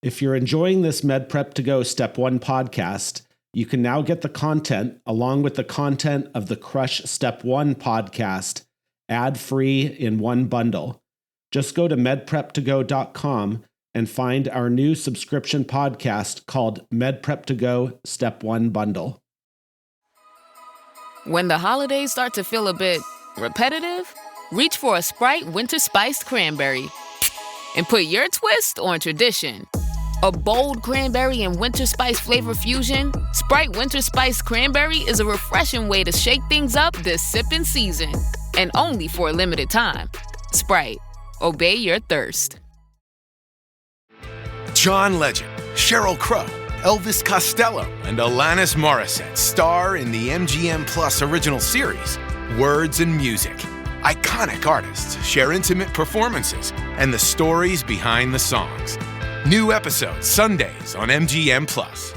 If you're enjoying this Med Prep to Go Step 1 podcast, you can now get the content along with the content of the Crush Step 1 podcast ad-free in one bundle. Just go to medprep2go.com and find our new subscription podcast called Med Prep to Go Step 1 Bundle. When the holidays start to feel a bit repetitive, reach for a Sprite Winter Spiced Cranberry and put your twist on tradition. A bold cranberry and winter spice flavor fusion, Sprite Winter Spiced Cranberry is a refreshing way to shake things up this sipping season. And only for a limited time. Sprite, obey your thirst. John Legend, Sheryl Crow, Elvis Costello, and Alanis Morissette star in the MGM Plus original series, Words and Music. Iconic artists share intimate performances and the stories behind the songs. New episodes Sundays on MGM Plus.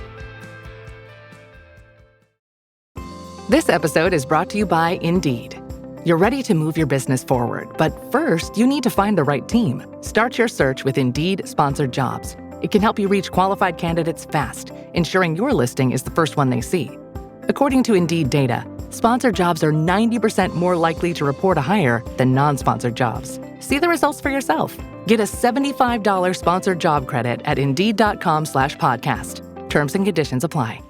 This episode is brought to you by Indeed. You're ready to move your business forward, but first, you need to find the right team. Start your search with Indeed Sponsored Jobs. It can help you reach qualified candidates fast, ensuring your listing is the first one they see. According to Indeed data, sponsored jobs are 90% more likely to report a hire than non-sponsored jobs. See the results for yourself. Get a $75 sponsored job credit at Indeed.com/podcast. Terms and conditions apply.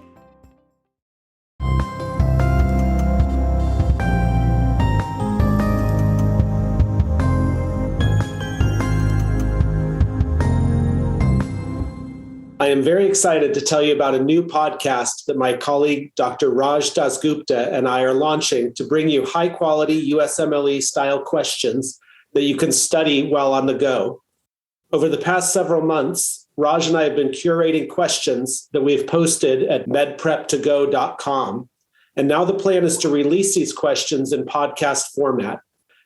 I am very excited to tell you about a new podcast that my colleague, Dr. Raj Dasgupta, and I are launching to bring you high-quality USMLE-style questions that you can study while on the go. Over the past several months, Raj and I have been curating questions that we've posted at medprep2go.com. And now the plan is to release these questions in podcast format.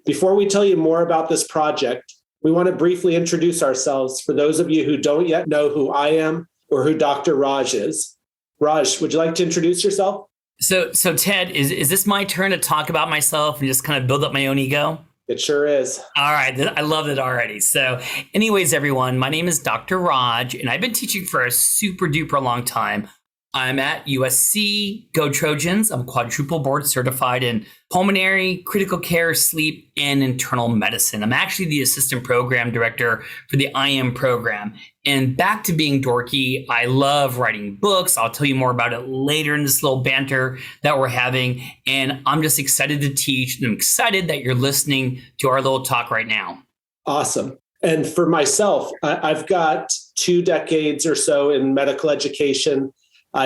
Before we tell you more about this project, we want to briefly introduce ourselves for those of you who don't yet know who I am or who Dr. Raj is. Raj, would you like to introduce yourself? So Ted, is this my turn to talk about myself and just kind of build up my own ego? It sure is. All right. I love it already. So anyways, everyone, my name is Dr. Raj, and I've been teaching for a super duper long time. I'm at USC, Go Trojans. I'm quadruple board certified in pulmonary, critical care, sleep, and internal medicine. I'm actually the assistant program director for the IM program. And back to being dorky, I love writing books. I'll tell you more about it later in this little banter that we're having. And I'm just excited to teach. And I'm excited that you're listening to our little talk right now. Awesome. And for myself, I've got 2 decades or so in medical education,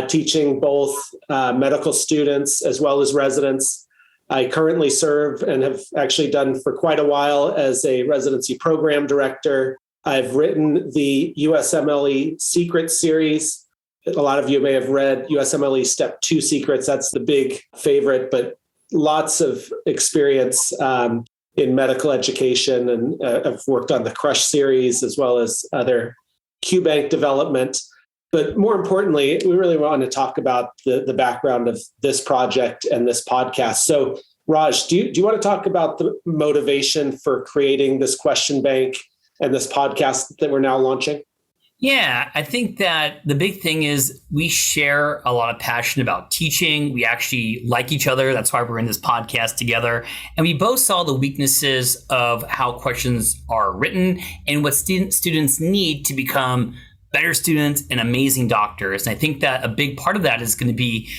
teaching both medical students as well as residents. I currently serve and have actually done for quite a while as a residency program director. I've written the USMLE Secret series. A lot of you may have read USMLE Step 2 Secrets. That's the big favorite, but lots of experience in medical education. And I've worked on the Crush series as well as other QBank development. But more importantly, we really want to talk about the background of this project and this podcast. So, Raj, do you want to talk about the motivation for creating this question bank and this podcast that we're now launching? Yeah, I think that the big thing is we share a lot of passion about teaching. We actually like each other. That's why we're in this podcast together. And we both saw the weaknesses of how questions are written and what students need to become better students and amazing doctors. And I think that a big part of that is going to be,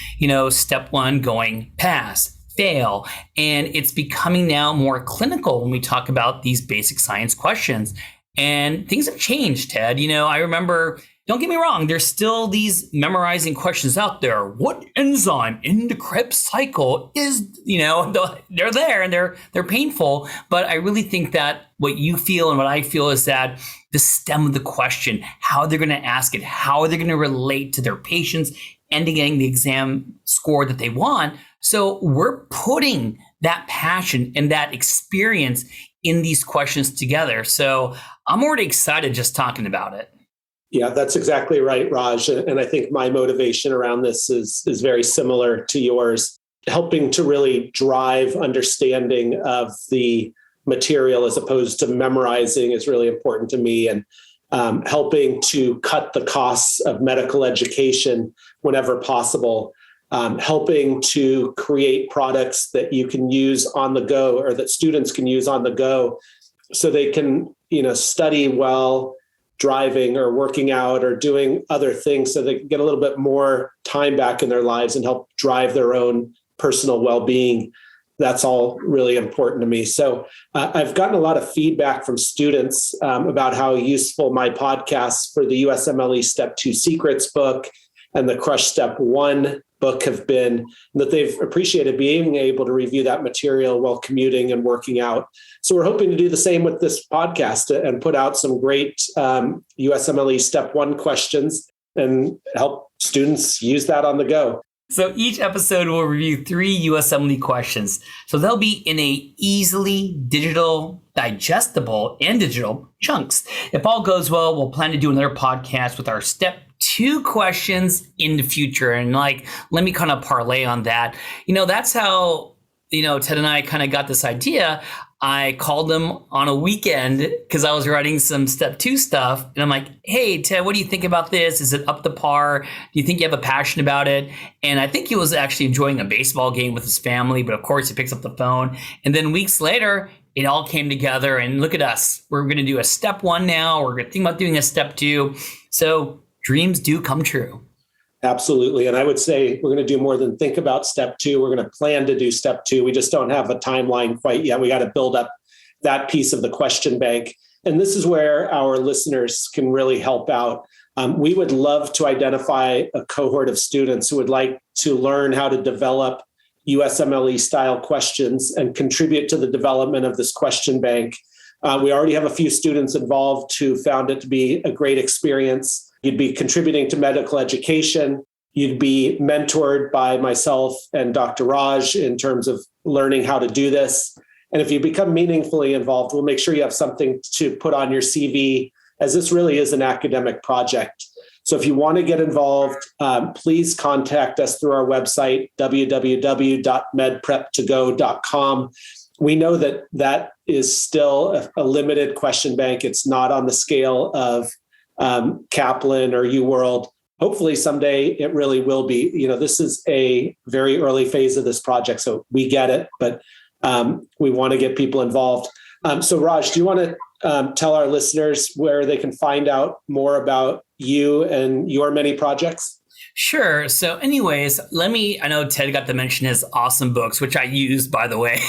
step 1, going pass, fail. And it's becoming now more clinical when we talk about these basic science questions. And things have changed, Ted. I remember, don't get me wrong, there's still these memorizing questions out there. What enzyme in the Krebs cycle is, they're there and they're painful. But I really think that what you feel and what I feel is that the stem of the question, how they're going to ask it, how are they going to relate to their patients and to getting the exam score that they want. So we're putting that passion and that experience in these questions together. So I'm already excited just talking about it. Yeah, that's exactly right, Raj. And I think my motivation around this is very similar to yours, helping to really drive understanding of the material as opposed to memorizing is really important to me. And helping to cut the costs of medical education whenever possible, helping to create products that you can use on the go or that students can use on the go so they can, study while driving or working out or doing other things so they can get a little bit more time back in their lives and help drive their own personal well-being. That's all really important to me. So I've gotten a lot of feedback from students about how useful my podcasts for the USMLE Step 2 Secrets book and the Crush Step 1 book have been, and that they've appreciated being able to review that material while commuting and working out. So we're hoping to do the same with this podcast and put out some great USMLE Step 1 questions and help students use that on the go. So each episode will review 3 USMLE questions. So they'll be in a easily digital, digestible, and digital chunks. If all goes well, we'll plan to do another podcast with our Step 2 questions in the future. And let me kind of parlay on that. That's how, Ted and I kind of got this idea. I called him on a weekend because I was writing some Step 2 stuff. And I'm like, hey, Ted, what do you think about this? Is it up to par? Do you think you have a passion about it? And I think he was actually enjoying a baseball game with his family. But of course, he picks up the phone. And then weeks later, it all came together. And look at us. We're going to do a Step 1 now. We're going to think about doing a Step 2. So dreams do come true. Absolutely. And I would say we're going to do more than think about Step 2. We're going to plan to do Step 2. We just don't have a timeline quite yet. We got to build up that piece of the question bank. And this is where our listeners can really help out. We would love to identify a cohort of students who would like to learn how to develop USMLE style questions and contribute to the development of this question bank. We already have a few students involved who found it to be a great experience. You'd be contributing to medical education. You'd be mentored by myself and Dr. Raj in terms of learning how to do this. And if you become meaningfully involved, we'll make sure you have something to put on your CV, as this really is an academic project. So if you want to get involved, please contact us through our website, www.medpreptogo.com. We know that is still a limited question bank. It's not on the scale of Kaplan or UWorld. Hopefully someday it really will be. This is a very early phase of this project, so we get it, but we want to get people involved. So Raj, do you want to tell our listeners where they can find out more about you and your many projects? Sure. So anyways, I know Ted got to mention his awesome books, which I used, by the way.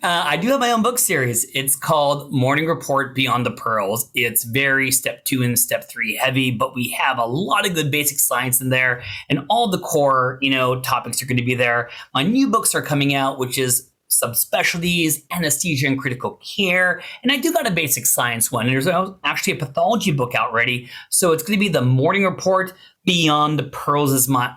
I do have my own book series. It's called Morning Report Beyond the Pearls. It's very Step 2 and Step 3 heavy, but we have a lot of good basic science in there, and all the core, topics are going to be there. My new books are coming out, which is subspecialties, anesthesia and critical care. And I do got a basic science one. And there's actually a pathology book out ready. So it's going to be the Morning Report Beyond the Pearls is my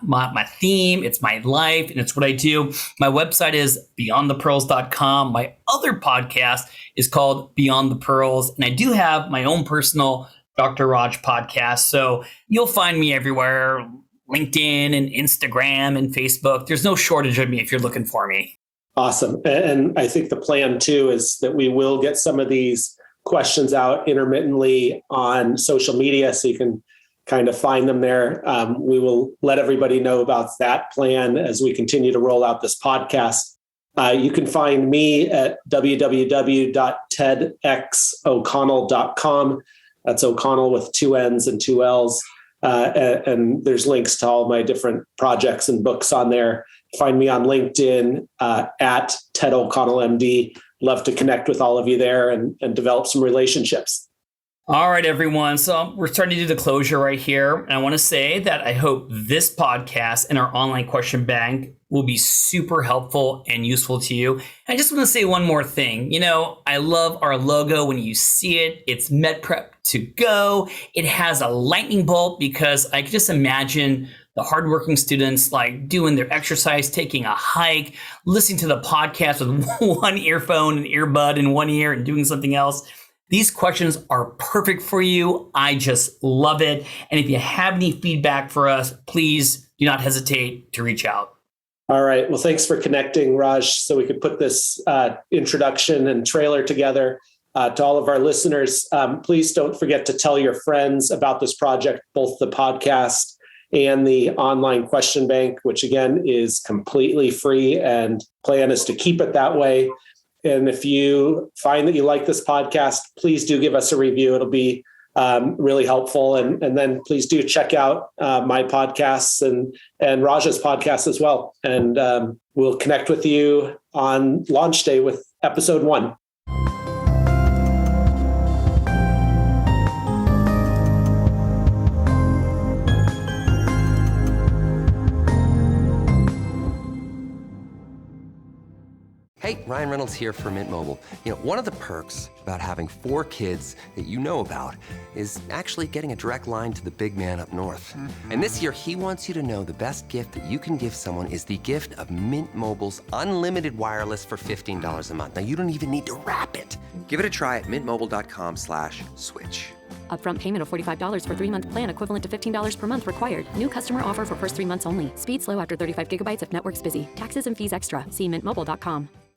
theme. It's my life, and it's what I do. My website is beyondthepearls.com. My other podcast is called Beyond the Pearls. And I do have my own personal Dr. Raj podcast. So you'll find me everywhere, LinkedIn and Instagram and Facebook. There's no shortage of me if you're looking for me. Awesome. And I think the plan too is that we will get some of these questions out intermittently on social media so you can kind of find them there. We will let everybody know about that plan as we continue to roll out this podcast. You can find me at www.tedxoconnell.com. That's O'Connell with 2 N's and 2 L's. And there's links to all my different projects and books on there. Find me on LinkedIn at Ted O'Connell MD. Love to connect with all of you there and develop some relationships. All right, everyone. So we're starting to do the closure right here. And I want to say that I hope this podcast and our online question bank will be super helpful and useful to you. And I just want to say one more thing. I love our logo when you see it. It's MedPrep to go. It has a lightning bolt because I can just imagine the hardworking students doing their exercise, taking a hike, listening to the podcast with one earphone and earbud in one ear and doing something else. These questions are perfect for you. I just love it. And if you have any feedback for us, please do not hesitate to reach out. All right. Well, thanks for connecting, Raj, so we could put this introduction and trailer together. To all of our listeners, please don't forget to tell your friends about this project, both the podcast and the online question bank, which again is completely free, and plan is to keep it that way. And if you find that you like this podcast, please do give us a review. It'll be really helpful. And then please do check out my podcasts and Raj's podcast as well. And we'll connect with you on launch day with episode 1. Hey, Ryan Reynolds here for Mint Mobile. You know, one of the perks about having 4 kids that you know about is actually getting a direct line to the big man up north. And this year, he wants you to know the best gift that you can give someone is the gift of Mint Mobile's unlimited wireless for $15 a month. Now, you don't even need to wrap it. Give it a try at mintmobile.com/switch. Upfront payment of $45 for 3-month plan equivalent to $15 per month required. New customer offer for first 3 months only. Speed slow after 35 gigabytes if network's busy. Taxes and fees extra. See mintmobile.com.